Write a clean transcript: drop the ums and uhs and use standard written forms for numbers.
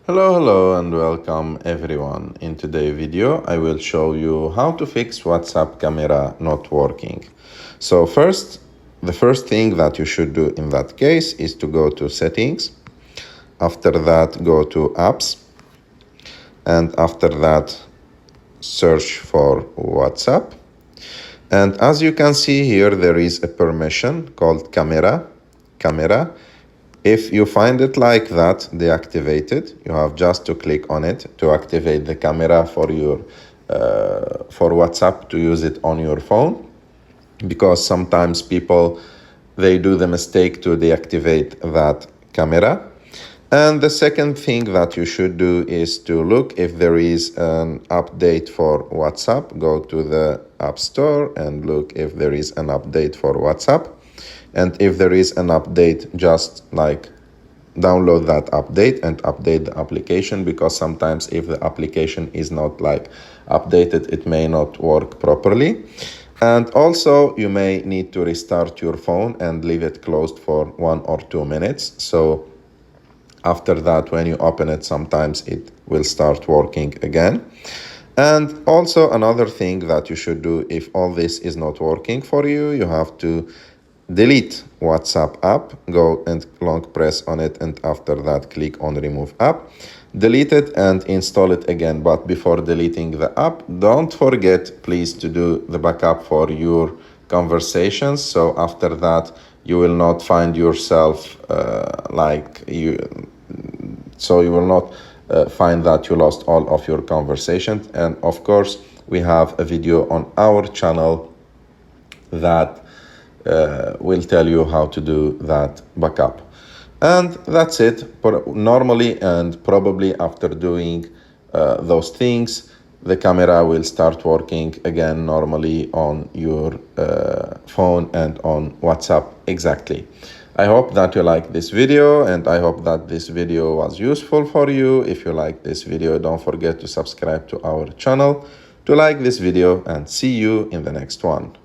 Hello and welcome everyone. In today's video, I will show you how to fix WhatsApp camera not working. So the first thing that you should do in that case is to go to settings. After that, go to apps. And after that, search for WhatsApp. And as you can see here, there is a permission called camera. If you find it like that, deactivated, you have just to click on it to activate the camera for WhatsApp to use it on your phone. Because sometimes people, they do the mistake to deactivate that camera. And the second thing that you should do is to look if there is an update for WhatsApp. Go to the App Store and look if there is an update for WhatsApp. And if there is an update, just like download that update and update the application, because sometimes if the application is not like updated, it may not work properly. And also you may need to restart your phone and leave it closed for 1 or 2 minutes. So after that, when you open it, sometimes it will start working again. And also another thing that you should do if all this is not working for you, you have to delete WhatsApp app, go and long press on it, and after that click on remove app. Delete it and install it again. But before deleting the app, don't forget please to do the backup for your conversations. So after that, you will not find yourself you will not find that you lost all of your conversations. And of course, we have a video on our channel that will tell you how to do that backup. And that's it. Normally and probably after doing those things, the camera will start working again normally on your phone and on WhatsApp exactly. I hope that you like this video, and I hope that this video was useful for you. If you like this video, don't forget to subscribe to our channel, to like this video, and see you in the next one.